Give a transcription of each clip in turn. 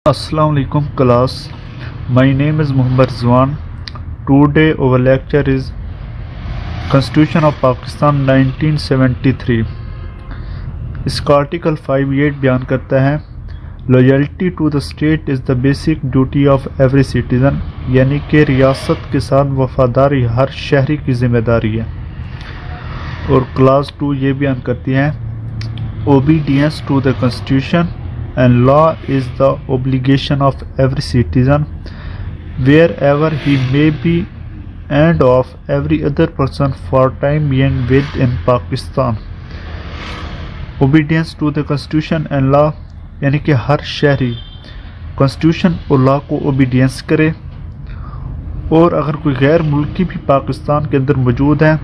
Assalamu alaikum class. My name is Muhammad Rizwan. Today our lecture is Constitution of Pakistan 1973. इसका article 58 बयान करता है loyalty to the state is the basic duty of every citizen, यानी कि रियासत के साथ वफादारी हर शहरी की जिम्मेदारी है। और क्लास 2 ये बयान करती है obedience to the constitution and law is the obligation of every citizen wherever he may be and of every other person for time being within Pakistan. Obedience to the constitution and law यानी कि हर शहरी constitution और law को obedience करे, और अगर कोई गैर मुल्की भी पाकिस्तान के अंदर मौजूद है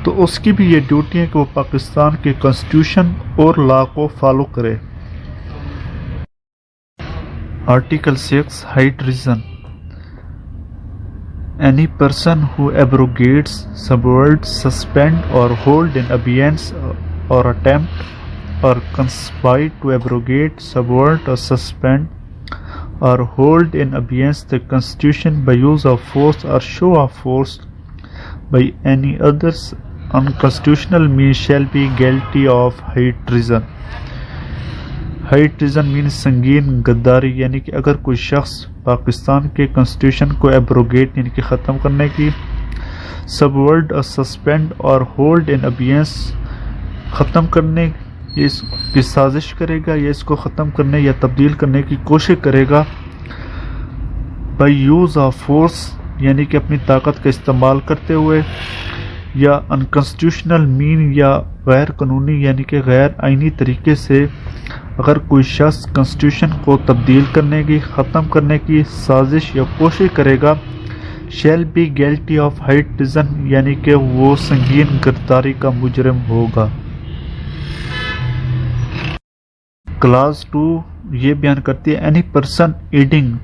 तो उसकी भी ये ड्यूटी है कि वो पाकिस्तान के कॉन्स्टिट्यूशन और लॉ को फॉलो करे। Article 6 High treason. Any person who abrogates, subverts, suspend or hold in abeyance or attempt or conspire to abrogate, subvert or suspend or hold in abeyance the Constitution by use of force or show of force by any others unconstitutional means shall be guilty of high treason. High treason means संगीन गद्दारी, यानी कि अगर कोई शख्स पाकिस्तान के constitution को abrogate यानी कि ख़त्म करने की, सबवर्ड और सस्पेंड और होल्ड इन अबियंस ख़त्म करने की साजिश करेगा या इसको ख़त्म करने या तब्दील करने की कोशिश करेगा, बाई यूज़ ऑफ फोर्स यानी कि अपनी ताकत का इस्तेमाल करते हुए, या अनकॉन्स्टिट्यूशनल मीन या गैर कानूनी यानी कि गैर आइनी तरीके से अगर कोई शख्स कॉन्स्टिट्यूशन को तब्दील करने की, ख़त्म करने की साजिश या कोशिश करेगा, shall be guilty of high treason यानी कि वो संगीन गिरफ्तारी का मुजरिम होगा। क्लास 2 ये बयान करती है एनी पर्सन एडिंग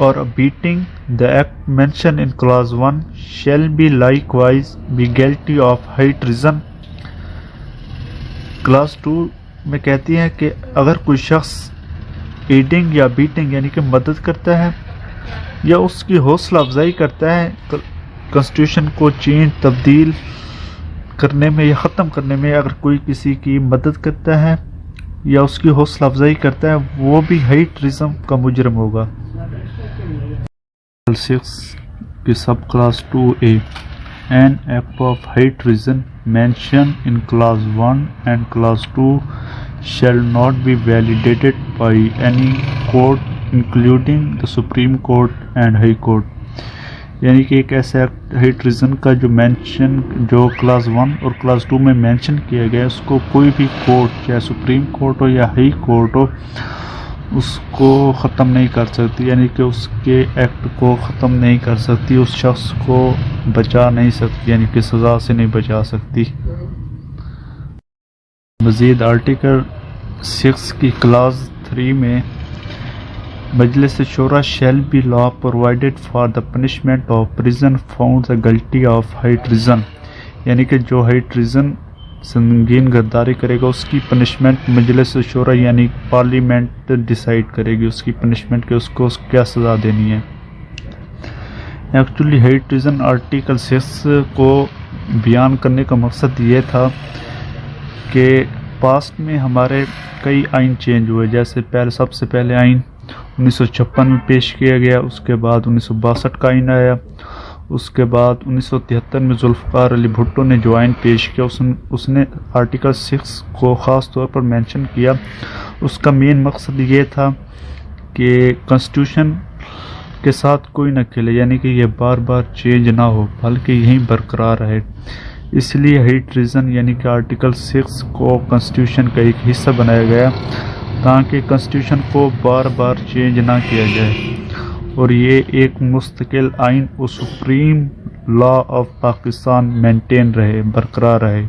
और beating the act mention in class 1 shall be likewise be guilty of high treason. Class 2 में कहती है कि अगर कोई शख्स एडिंग या बीटिंग यानी कि मदद करता है या उसकी हौसला अफजाई करता है कॉन्स्टिट्यूशन को चेंज तब्दील करने में या ख़त्म करने में, अगर कोई किसी की मदद करता है या उसकी हौसला अफजाई करता है, वो भी हाई ट्रीजन का मुजरिम होगा। 6 की सब class 2A An act of high treason mentioned in class 1 and class 2 shall not be validated by any court including the Supreme Court and High Court। यानी कि एक ऐसा एक्ट हाई ट्रीजन का जो क्लास 1 और क्लास 2 में mention किया गया है, उसको कोई भी कोर्ट चाहे सुप्रीम कोर्ट हो या हाई कोर्ट हो उसको ख़त्म नहीं कर सकती, यानी कि उसके एक्ट को ख़त्म नहीं कर सकती, उस शख्स को बचा नहीं सकती, यानी कि सज़ा से नहीं बचा सकती। मज़ीद आर्टिकल 6 की क्लास 3 में Majlis Shura shall be law provided for the punishment of prison found the guilty of high treason, यानी कि जो हाई ट्रीजन संगीन गद्दारी करेगा उसकी पनिशमेंट मजलिस शूरा यानी पार्लियामेंट डिसाइड करेगी उसकी पनिशमेंट के उसको क्या सज़ा देनी है। एक्चुअली हाई ट्रीजन आर्टिकल 6 को बयान करने का मकसद ये था कि पास्ट में हमारे कई आइन चेंज हुए, जैसे सबसे पहले आइन 1956 में पेश किया गया, उसके बाद 1962 का आइन आया, उसके बाद 1973 में जुल्फ़िकार अली भुट्टो ने जो आइन पेश किया उसने आर्टिकल 6 को ख़ास तौर पर मेंशन किया। उसका मेन मकसद ये था कि कॉन्स्टिट्यूशन के साथ कोई न खेले, यानी कि ये बार बार चेंज ना हो बल्कि यहीं बरकरार रहे। इसलिए हाई ट्रीजन यानी कि आर्टिकल 6 को कॉन्स्टिट्यूशन का एक हिस्सा बनाया गया ताकि कॉन्स्टिट्यूशन को बार बार चेंज ना किया जाए और ये एक मुस्तकिल आइन और supreme law of Pakistan maintain रहे, बरकरार रहे।